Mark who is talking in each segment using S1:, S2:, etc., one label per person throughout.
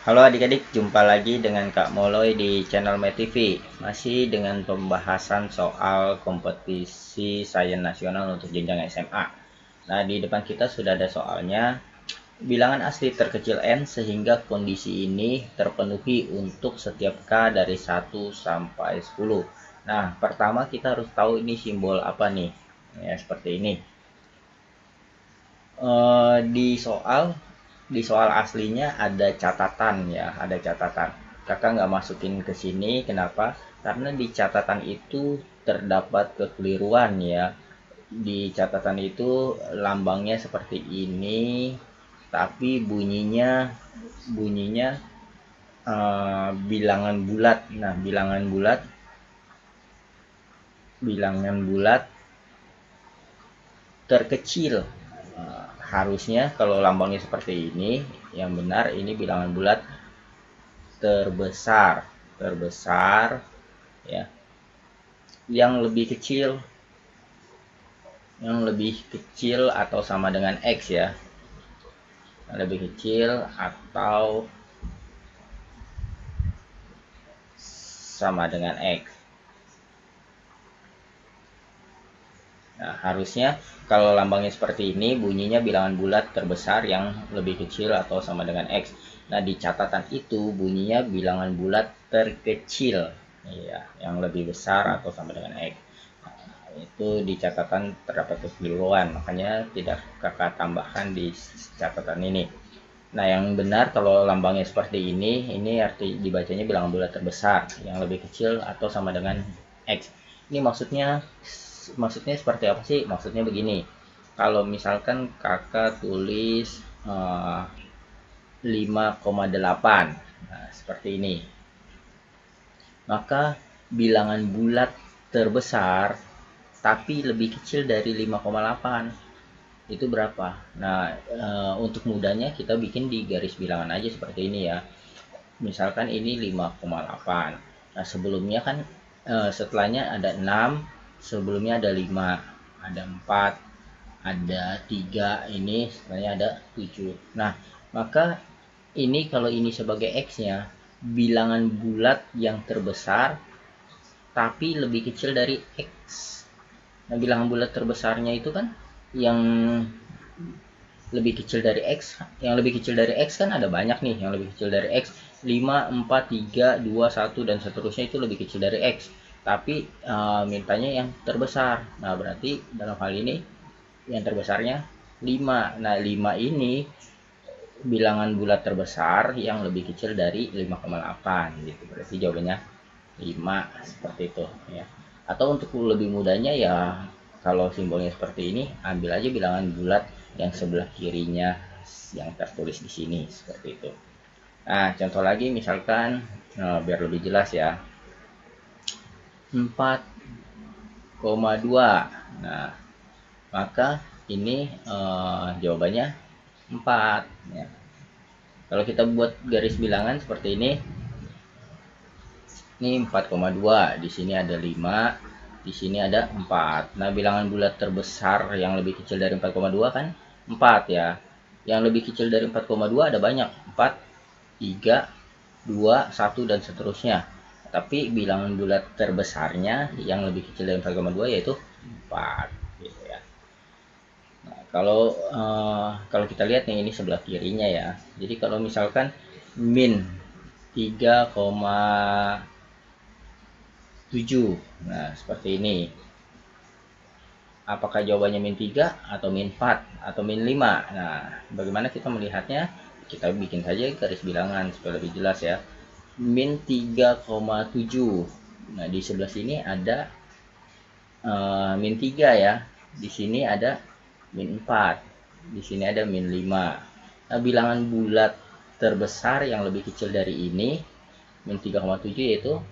S1: Halo adik-adik, jumpa lagi dengan Kak Moloy di channel MeTV. Masih dengan pembahasan soal kompetisi sains nasional untuk jenjang SMA. Nah, di depan kita sudah ada soalnya. Bilangan asli terkecil n sehingga kondisi ini terpenuhi untuk setiap k dari 1 sampai 10. Nah, pertama kita harus tahu ini simbol apa nih. Ya, seperti ini. Di soal aslinya ada catatan ya, ada catatan. Kakak nggak masukin ke sini, kenapa? Karena di catatan itu terdapat kekeliruan ya. Di catatan itu lambangnya seperti ini, tapi bunyinya bilangan bulat. Nah, bilangan bulat terkecil. Harusnya kalau lambangnya seperti ini, yang benar ini bilangan bulat terbesar ya. Yang lebih kecil atau sama dengan X ya. Yang lebih kecil atau sama dengan X. Nah, harusnya kalau lambangnya seperti ini, bunyinya bilangan bulat terbesar yang lebih kecil atau sama dengan X. Nah, di catatan itu bunyinya bilangan bulat terkecil, ya, yang lebih besar atau sama dengan X. Nah, itu di catatan terdapat kekeliruan, makanya tidak kakak tambahkan di catatan ini. Nah, yang benar kalau lambangnya seperti ini arti dibacanya bilangan bulat terbesar yang lebih kecil atau sama dengan X. Ini maksudnya seperti apa sih? Maksudnya begini. Kalau misalkan kakak tulis 5,8, nah, seperti ini. Maka bilangan bulat terbesar tapi lebih kecil dari 5,8 itu berapa? Nah, untuk mudahnya kita bikin di garis bilangan aja seperti ini ya. Misalkan ini 5,8. Nah, sebelumnya kan setelahnya ada 6, sebelumnya ada 5, ada 4, ada 3, ini setelahnya ada 7. Nah, maka ini kalau ini sebagai X-nya, bilangan bulat yang terbesar tapi lebih kecil dari X. Nah, bilangan bulat terbesarnya itu kan yang lebih kecil dari X. Yang lebih kecil dari X kan ada banyak nih. Yang lebih kecil dari X 5, 4, 3, 2, 1 dan seterusnya itu lebih kecil dari X. Tapi mintanya yang terbesar. Nah, berarti dalam hal ini yang terbesarnya 5. Nah, 5 ini bilangan bulat terbesar yang lebih kecil dari 5,8 gitu. Berarti jawabannya 5 seperti itu ya. Atau untuk lebih mudahnya ya, kalau simbolnya seperti ini, ambil aja bilangan bulat yang sebelah kirinya yang tertulis di sini seperti itu. Nah, contoh lagi misalkan biar lebih jelas ya. 4,2. Nah, maka ini jawabannya 4 ya. Kalau kita buat garis bilangan seperti ini 4,2, di sini ada 5, di sini ada 4. Nah, bilangan bulat terbesar yang lebih kecil dari 4,2 kan 4 ya. Yang lebih kecil dari 4,2 ada banyak, 4, 3, 2, 1 dan seterusnya. Tapi bilangan bulat terbesarnya yang lebih kecil dari 4,2 yaitu 4 gitu ya. Nah, kalau kita lihat nih, ini sebelah kirinya ya. Jadi kalau misalkan min 3,7. Nah, seperti ini. Apakah jawabannya min 3 atau min 4 atau min 5? Nah, bagaimana kita melihatnya? Kita bikin saja garis bilangan supaya lebih jelas ya. Min 3,7. Nah, di sebelah sini ada min 3 ya. Di sini ada min 4. Di sini ada min 5. Nah, bilangan bulat terbesar yang lebih kecil dari ini min 3,7 yaitu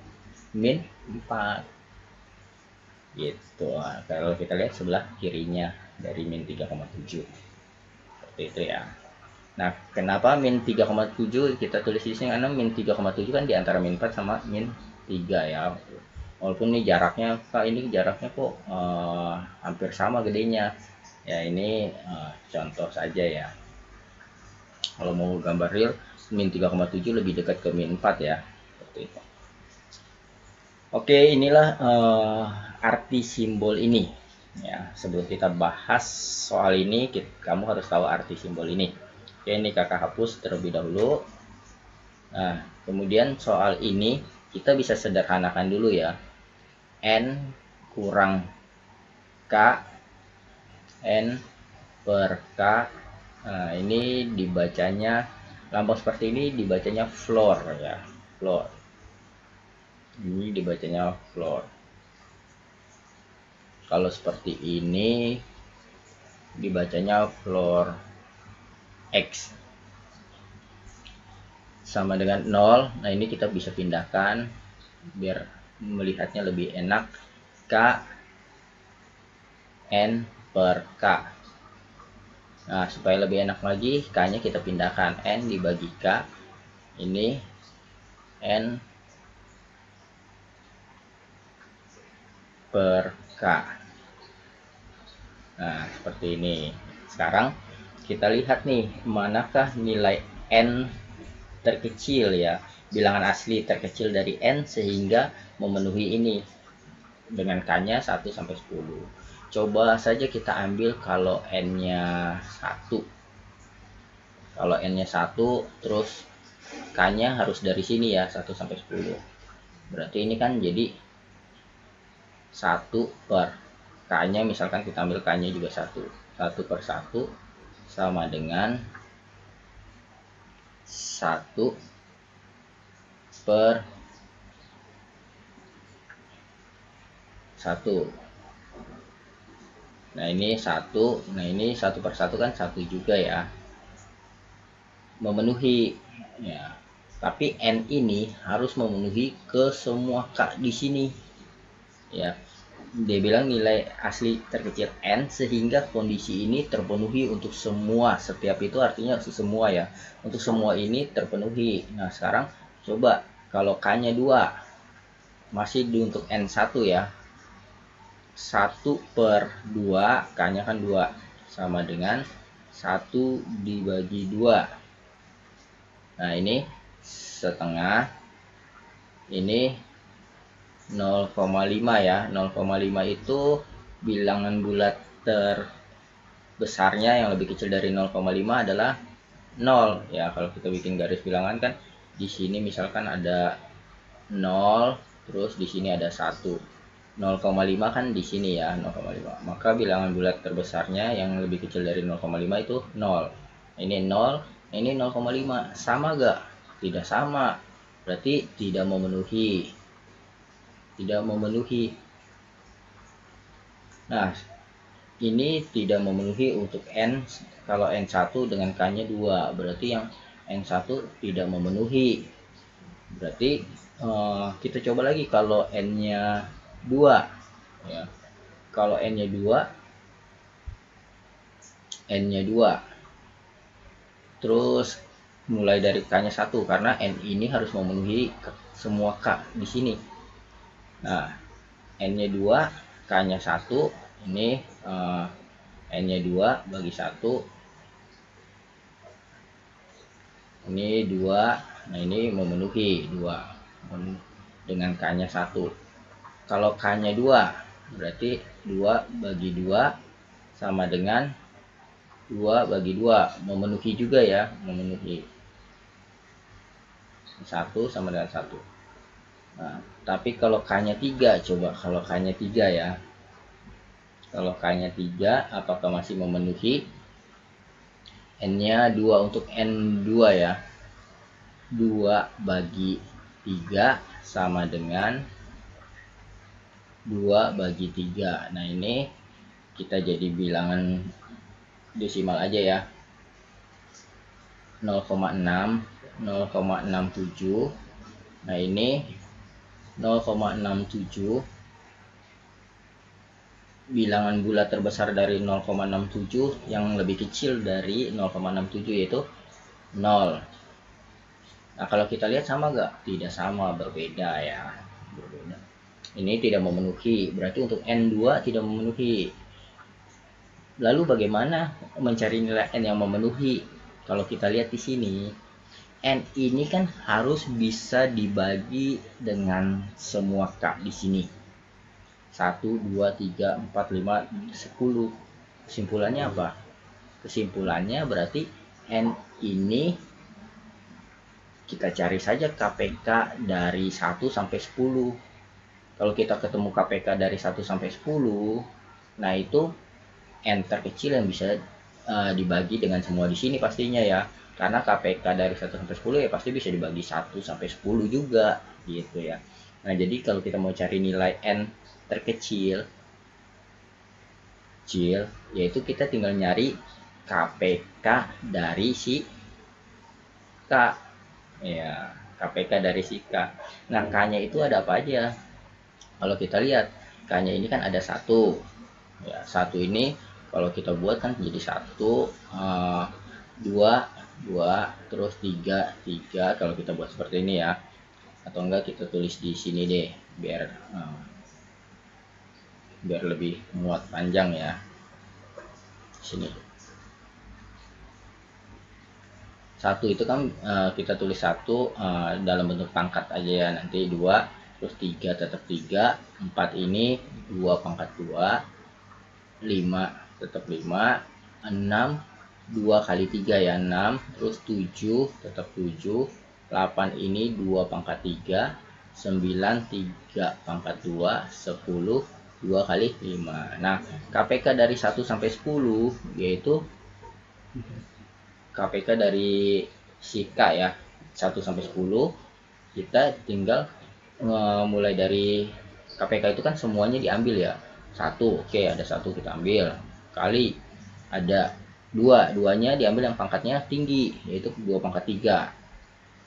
S1: min 4 gitu. Nah, kalau kita lihat sebelah kirinya dari min 3,7 seperti itu ya. Nah, kenapa min 3,7 kita tulis di sini? Karena min 3,7 kan di antara min 4 sama min 3 ya. Walaupun ini jaraknya, Kak, ini jaraknya kok hampir sama gedenya. Ya, ini contoh saja ya. Kalau mau gambar real, min 3,7 lebih dekat ke min 4 ya. Seperti itu. Oke, inilah arti simbol ini. Ya, sebelum kita bahas soal ini, kamu harus tahu arti simbol ini. Oke, ini kakak hapus terlebih dahulu. Nah, kemudian soal ini kita bisa sederhanakan dulu ya. N kurang K, N per K. Nah, ini dibacanya, lambang seperti ini dibacanya floor ya. Floor. Ini dibacanya floor. Kalau seperti ini dibacanya floor X. Sama dengan 0. Nah, ini kita bisa pindahkan biar melihatnya lebih enak. K N per K. Nah, supaya lebih enak lagi, K-nya kita pindahkan. N dibagi K. Ini N per K. Nah, seperti ini. Sekarang kita lihat nih, manakah nilai N terkecil ya. Bilangan asli terkecil dari N sehingga memenuhi ini. Dengan K-nya 1 sampai 10. Coba saja kita ambil kalau N-nya 1. Kalau N-nya 1, terus K-nya harus dari sini ya, 1 sampai 10. Berarti ini kan jadi 1 per K-nya, misalkan kita ambil K-nya juga 1. 1 per 1 sama dengan 1 per 1. Nah, ini 1. Nah, ini 1 per 1 kan 1 juga ya. Memenuhi ya. Tapi N ini harus memenuhi ke semua K di sini. Ya. Dia bilang nilai asli terkecil N sehingga kondisi ini terpenuhi untuk semua. Setiap itu artinya semua ya. Untuk semua ini terpenuhi. Nah, sekarang coba kalau K-nya 2. Masih untuk N1 ya. 1 per 2, K-nya kan 2, sama dengan 1 dibagi 2. Nah, ini setengah, ini 0,5 ya. 0,5 itu bilangan bulat terbesarnya yang lebih kecil dari 0,5 adalah 0 ya. Kalau kita bikin garis bilangan kan di sini misalkan ada 0, terus di sini ada 1. 0,5 kan di sini ya, 0,5. Maka bilangan bulat terbesarnya yang lebih kecil dari 0,5 itu 0. Ini 0, ini 0,5. Sama gak? Tidak sama. Berarti tidak memenuhi. Tidak memenuhi. Nah, ini tidak memenuhi untuk N. Kalau N1 dengan K-nya 2. Berarti yang N1 tidak memenuhi. Berarti kita coba lagi kalau N-nya 2 ya. Kalau N-nya 2, N-nya 2. Terus mulai dari K-nya 1 karena N ini harus memenuhi semua K di sini. Nah, N-nya 2, K-nya 1. Ini N-nya 2 bagi 1. Ini 2. Nah, ini memenuhi 2 dengan K-nya 1. Kalau K-nya 2, berarti 2 bagi 2 sama dengan 2 bagi 2. Memenuhi juga ya, memenuhi. 1 sama dengan 1. Nah, tapi kalau K-nya 3, coba kalau K-nya 3 ya. Kalau K-nya 3, apakah masih memenuhi? N-nya 2 untuk N2 ya. 2 bagi 3 sama dengan 2 bagi 3. Nah, ini kita jadi bilangan desimal aja ya. 0,6, 0,67. Nah, ini 0,67. Bilangan bulat terbesar dari 0,67 yang lebih kecil dari 0,67 yaitu 0. Nah, kalau kita lihat sama gak? Tidak sama, berbeda ya. Berbeda. Ini tidak memenuhi, berarti untuk N2 tidak memenuhi. Lalu bagaimana mencari nilai N yang memenuhi? kalau kita lihat di sini, N ini kan harus bisa dibagi dengan semua K di sini. 1, 2, 3, 4, 5, 10. Kesimpulannya apa? Kesimpulannya berarti N ini kita cari saja KPK dari 1 sampai 10. Kalau kita ketemu KPK dari 1 sampai 10, nah itu N terkecil yang bisa dibagi dengan semua di sini pastinya ya. Karena KPK dari 1 sampai 10 ya pasti bisa dibagi 1 sampai 10 juga gitu ya. Nah, jadi kalau kita mau cari nilai N terkecil, yaitu kita tinggal nyari KPK dari si K. Ya, KPK dari si K. Nah, K-nya itu ada apa aja? Kalau kita lihat, K-nya ini kan ada 1. Ya, 1 ini kalau kita buat kan jadi 1, 2, 2, terus 3, 3 kalau kita buat seperti ini ya. Atau enggak kita tulis di sini deh, biar lebih muat panjang ya. Sini. 1 itu kan kita tulis 1 dalam bentuk pangkat aja ya, nanti 2, terus 3 tetap 3, 4 ini 2 pangkat 2, 5 tetap 5, 6 2 kali 3 ya 6, terus 7 tetap 7, 8 ini 2 pangkat 3, 9 3 pangkat 2, 10 2 kali 5. Nah, KPK dari 1 sampai 10 yaitu KPK dari si K ya, 1 sampai 10, kita tinggal mulai dari KPK itu kan semuanya diambil ya. 1, oke, ada 1 kita ambil. Kali ada 2, 2-nya diambil yang pangkatnya tinggi, yaitu 2 pangkat 3.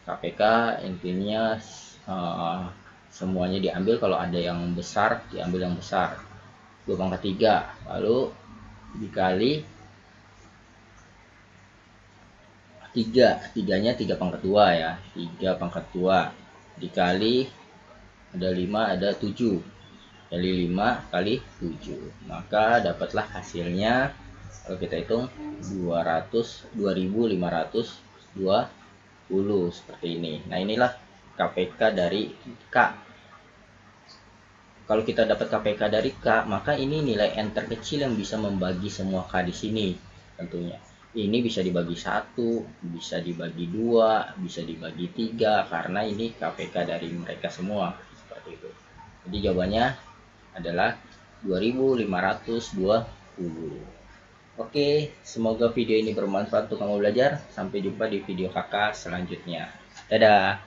S1: KPK intinya semuanya diambil, kalau ada yang besar diambil yang besar. 2 pangkat 3, lalu dikali 3, 3-nya 3 pangkat 2 ya, 3 pangkat 2 dikali ada 5 ada 7, kali 5 kali 7, maka dapatlah hasilnya kalau kita hitung 2520 seperti ini. Nah, inilah KPK dari K. Kalau kita dapat KPK dari K, maka ini nilai N terkecil yang bisa membagi semua K di sini tentunya. Ini bisa dibagi 1, bisa dibagi 2, bisa dibagi 3, karena ini KPK dari mereka semua seperti itu. Jadi jawabannya adalah 2520. Oke, semoga video ini bermanfaat untuk kamu belajar. Sampai jumpa di video kakak selanjutnya. Dadah.